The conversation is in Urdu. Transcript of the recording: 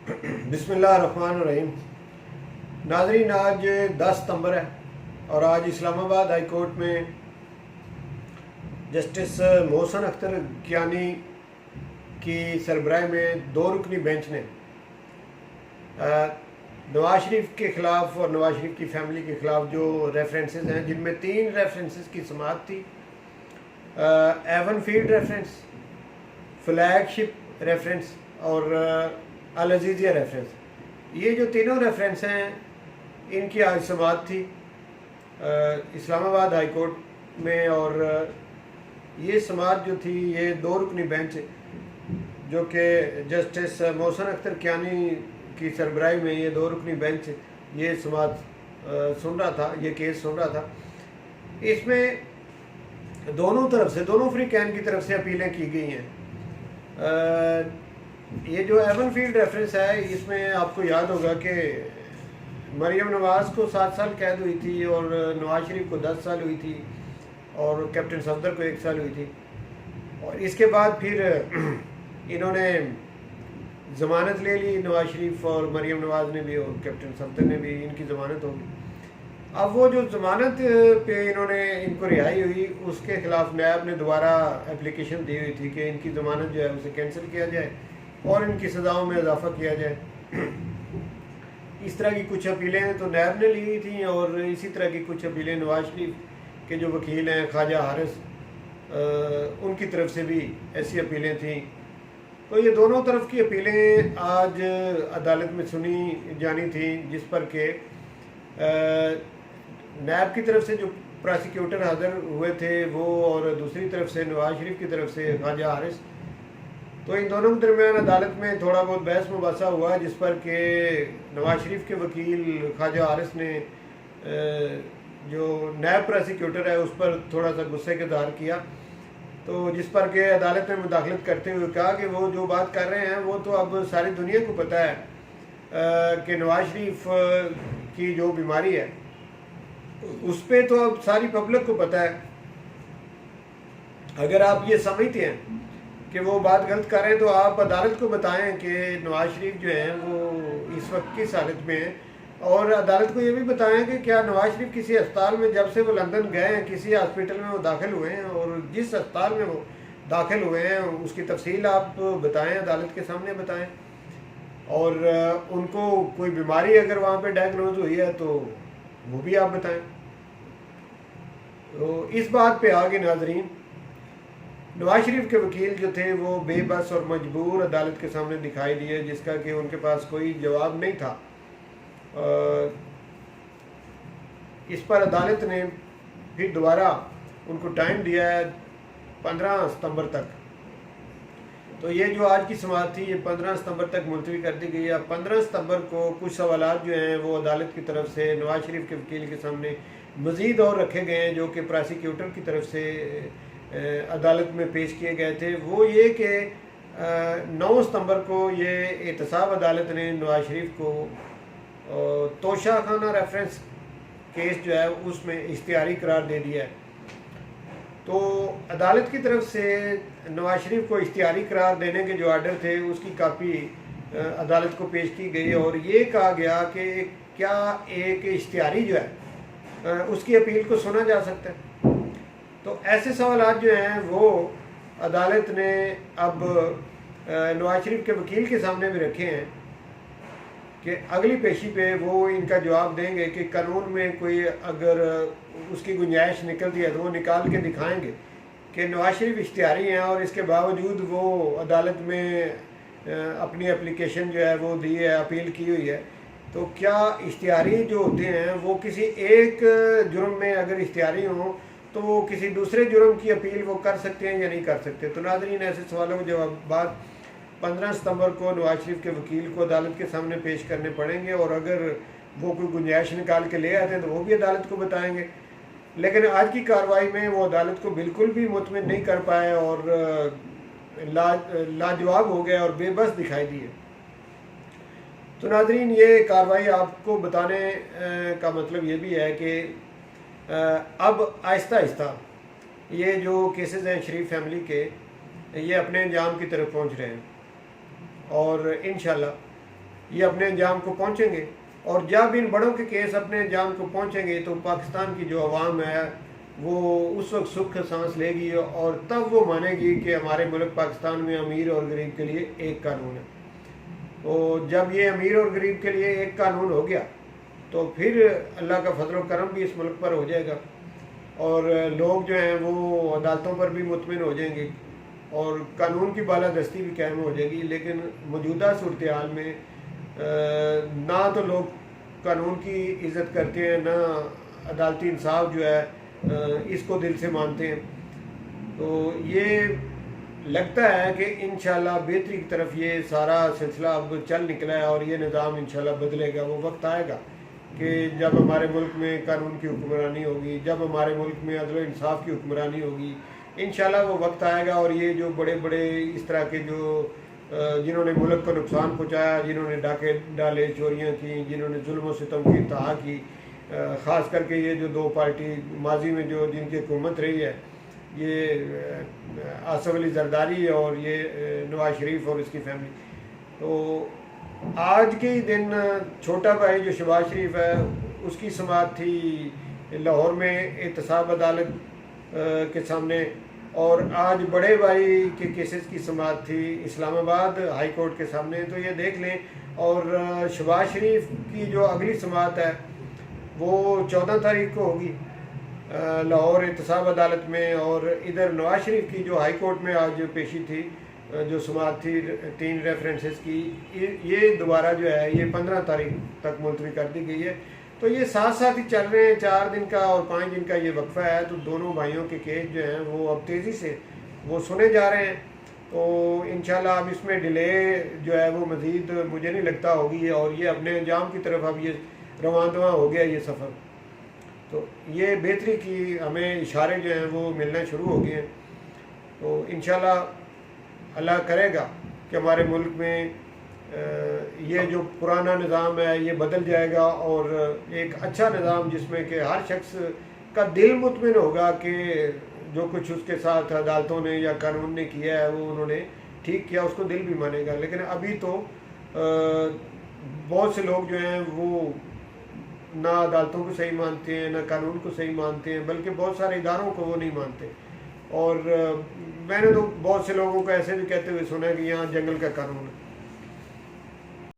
بسم اللہ الرحمن الرحیم۔ ناظرین، آج 10 ستمبر ہے اور آج اسلام آباد ہائی کورٹ میں جسٹس محسن اختر کیانی کی سربراہی میں 2 رکنی بینچ نے نواز شریف کے خلاف اور نواز شریف کی فیملی کے خلاف جو ریفرنسز ہیں، جن میں 3 ریفرنسز کی سماعت تھی، ایون فیلڈ ریفرنس، فلیگ شپ ریفرنس اور العزیزیہ ریفرنس، یہ جو تینوں ریفرنس ہیں ان کی آج سماعت تھی اسلام آباد ہائی کورٹ میں۔ اور یہ سماعت جو تھی، یہ 2 رکنی بینچ جو کہ جسٹس محسن اختر کیانی کی سربراہی میں یہ 2 رکنی بینچ یہ سماعت سن رہا تھا، یہ کیس سن رہا تھا۔ اس میں دونوں طرف سے، دونوں فریقین کی طرف سے اپیلیں کی گئی ہیں۔ یہ جو ایون فیلڈ ریفرنس ہے، اس میں آپ کو یاد ہوگا کہ مریم نواز کو 7 سال قید ہوئی تھی اور نواز شریف کو 10 سال ہوئی تھی اور کیپٹن صفدر کو 1 سال ہوئی تھی، اور اس کے بعد پھر انہوں نے ضمانت لے لی، نواز شریف اور مریم نواز نے بھی اور کیپٹن صفدر نے بھی، ان کی ضمانت ہوگی۔ اب وہ جو ضمانت پہ انہوں نے ان کو رہائی ہوئی، اس کے خلاف نیب نے دوبارہ اپلیکیشن دی ہوئی تھی کہ ان کی ضمانت جو ہے اسے کینسل کیا جائے اور ان کی سزاؤں میں اضافہ کیا جائے۔ اس طرح کی کچھ اپیلیں تو نیب نے لی ہوئی تھیں، اور اسی طرح کی کچھ اپیلیں نواز شریف کے جو وکیل ہیں خواجہ حارث، ان کی طرف سے بھی ایسی اپیلیں تھیں۔ تو یہ دونوں طرف کی اپیلیں آج عدالت میں سنی جانی تھیں، جس پر کہ نیب کی طرف سے جو پراسیکیوٹر حاضر ہوئے تھے وہ، اور دوسری طرف سے نواز شریف کی طرف سے خواجہ حارث، تو ان دونوں کے درمیان عدالت میں تھوڑا بہت بحث مباحثہ ہوا، جس پر کہ نواز شریف کے وکیل خواجہ حارث نے جو نیب پراسیکیوٹر ہے اس پر تھوڑا سا غصے کا اظہار کیا، تو جس پر کہ عدالت نے مداخلت کرتے ہوئے کہا کہ وہ جو بات کر رہے ہیں وہ تو اب ساری دنیا کو پتہ ہے کہ نواز شریف کی جو بیماری ہے اس پہ تو اب ساری پبلک کو پتہ ہے۔ اگر آپ یہ سمجھتے ہیں کہ وہ بات غلط کر رہے ہیں تو آپ عدالت کو بتائیں کہ نواز شریف جو ہیں وہ اس وقت کس حالت میں ہیں، اور عدالت کو یہ بھی بتائیں کہ کیا نواز شریف کسی ہسپتال میں، جب سے وہ لندن گئے ہیں، کسی ہاسپٹل میں وہ داخل ہوئے ہیں، اور جس ہسپتال میں وہ داخل ہوئے ہیں اس کی تفصیل آپ بتائیں، عدالت کے سامنے بتائیں، اور ان کو کوئی بیماری اگر وہاں پہ ڈائگنوز ہوئی ہے تو وہ بھی آپ بتائیں۔ تو اس بات پہ آگے ناظرین، نواز شریف کے وکیل جو تھے وہ بے بس اور مجبور عدالت کے سامنے دکھائی دیے، جس کا کہ ان کے پاس کوئی جواب نہیں تھا۔ اس پر عدالت نے پھر دوبارہ ان کو ٹائم دیا ہے 15 ستمبر تک۔ تو یہ جو آج کی سماعت تھی، یہ 15 ستمبر تک ملتوی کر دی گئی ہے۔ 15 ستمبر کو کچھ سوالات جو ہیں وہ عدالت کی طرف سے نواز شریف کے وکیل کے سامنے مزید اور رکھے گئے ہیں، جو کہ پراسیکیوٹر کی طرف سے عدالت میں پیش کیے گئے تھے۔ وہ یہ کہ 9 ستمبر کو یہ احتساب عدالت نے نواز شریف کو توشہ خانہ ریفرنس کیس جو ہے اس میں اشتہاری قرار دے دیا ہے۔ تو عدالت کی طرف سے نواز شریف کو اشتہاری قرار دینے کے جو آرڈر تھے اس کی کاپی عدالت کو پیش کی گئی، اور یہ کہا گیا کہ کیا ایک اشتہاری جو ہے اس کی اپیل کو سنا جا سکتا ہے۔ تو ایسے سوالات جو ہیں وہ عدالت نے اب نواز شریف کے وکیل کے سامنے بھی رکھے ہیں کہ اگلی پیشی پہ وہ ان کا جواب دیں گے کہ قانون میں کوئی اگر اس کی گنجائش نکلتی ہے تو وہ نکال کے دکھائیں گے کہ نواز شریف اشتہاری ہیں، اور اس کے باوجود وہ عدالت میں اپنی اپلیکیشن جو ہے وہ دی ہے، اپیل کی ہوئی ہے۔ تو کیا اشتہاری جو ہوتے ہیں وہ کسی ایک جرم میں اگر اشتہاری ہوں تو وہ کسی دوسرے جرم کی اپیل وہ کر سکتے ہیں یا نہیں کر سکتے؟ تو ناظرین، ایسے سوالوں کے جوابات 15 ستمبر کو نواز شریف کے وکیل کو عدالت کے سامنے پیش کرنے پڑیں گے، اور اگر وہ کوئی گنجائش نکال کے لے آتے ہیں تو وہ بھی عدالت کو بتائیں گے۔ لیکن آج کی کارروائی میں وہ عدالت کو بالکل بھی مطمئن نہیں کر پائے اور لاجواب ہو گئے اور بے بس دکھائی دیے۔ تو ناظرین، یہ کارروائی آپ کو بتانے کا مطلب یہ بھی ہے کہ اب آہستہ آہستہ یہ جو کیسز ہیں شریف فیملی کے، یہ اپنے انجام کی طرف پہنچ رہے ہیں، اور انشاءاللہ یہ اپنے انجام کو پہنچیں گے، اور جب ان بڑوں کے کیس اپنے انجام کو پہنچیں گے تو پاکستان کی جو عوام ہے وہ اس وقت سکھ سانس لے گی، اور تب وہ مانے گی کہ ہمارے ملک پاکستان میں امیر اور غریب کے لیے ایک قانون ہے۔ تو جب یہ امیر اور غریب کے لیے ایک قانون ہو گیا تو پھر اللہ کا فضل و کرم بھی اس ملک پر ہو جائے گا، اور لوگ جو ہیں وہ عدالتوں پر بھی مطمئن ہو جائیں گے، اور قانون کی بالادستی بھی قائم ہو جائے گی۔ لیکن موجودہ صورتحال میں نہ تو لوگ قانون کی عزت کرتے ہیں، نہ عدالتی انصاف جو ہے اس کو دل سے مانتے ہیں۔ تو یہ لگتا ہے کہ انشاءاللہ بہتری کی طرف یہ سارا سلسلہ اب چل نکلا ہے، اور یہ نظام انشاءاللہ بدلے گا۔ وہ وقت آئے گا کہ جب ہمارے ملک میں قانون کی حکمرانی ہوگی، جب ہمارے ملک میں عدل و انصاف کی حکمرانی ہوگی، انشاءاللہ وہ وقت آئے گا، اور یہ جو بڑے بڑے اس طرح کے جو جنہوں نے ملک کو نقصان پہنچایا، جنہوں نے ڈاکے ڈالے، چوریاں کی، جنہوں نے ظلم و ستم کی انتہا کی، خاص کر کے یہ جو دو پارٹی ماضی میں جو جن کی حکومت رہی ہے، یہ آصف علی زرداری اور یہ نواز شریف اور اس کی فیملی، تو آج کے ہی دن چھوٹا بھائی جو شہباز شریف ہے اس کی سماعت تھی لاہور میں احتساب عدالت کے سامنے، اور آج بڑے بھائی کے کیسز کی سماعت تھی اسلام آباد ہائی کورٹ کے سامنے۔ تو یہ دیکھ لیں، اور شہباز شریف کی جو اگلی سماعت ہے وہ 14 تاریخ کو ہوگی لاہور احتساب عدالت میں، اور ادھر نواز شریف کی جو ہائی کورٹ میں آج پیشی تھی، جو سماعت تھی 3 ریفرنسز کی، یہ دوبارہ جو ہے یہ 15 تاریخ تک ملتوی کر دی گئی ہے۔ تو یہ ساتھ ساتھ ہی چل رہے ہیں، 4 دن کا اور 5 دن کا یہ وقفہ ہے، تو دونوں بھائیوں کے کیس جو ہیں وہ اب تیزی سے وہ سنے جا رہے ہیں۔ تو انشاءاللہ اب اس میں ڈیلے جو ہے وہ مزید مجھے نہیں لگتا ہوگی، اور یہ اپنے انجام کی طرف اب یہ رواں دواں ہو گیا یہ سفر۔ تو یہ بہتری کی ہمیں اشارے جو ہیں وہ ملنا شروع ہو گئے ہیں۔ تو انشاءاللہ اللہ کرے گا کہ ہمارے ملک میں یہ جو پرانا نظام ہے یہ بدل جائے گا، اور ایک اچھا نظام جس میں کہ ہر شخص کا دل مطمئن ہوگا کہ جو کچھ اس کے ساتھ عدالتوں نے یا قانون نے کیا ہے وہ انہوں نے ٹھیک کیا، اس کو دل بھی مانے گا۔ لیکن ابھی تو بہت سے لوگ جو ہیں وہ نہ عدالتوں کو صحیح مانتے ہیں، نہ قانون کو صحیح مانتے ہیں، بلکہ بہت سارے اداروں کو وہ نہیں مانتے۔ اور میں نے تو بہت سے لوگوں کو ایسے بھی کہتے ہوئے سنا ہے کہ یہاں جنگل کا قانون ہے۔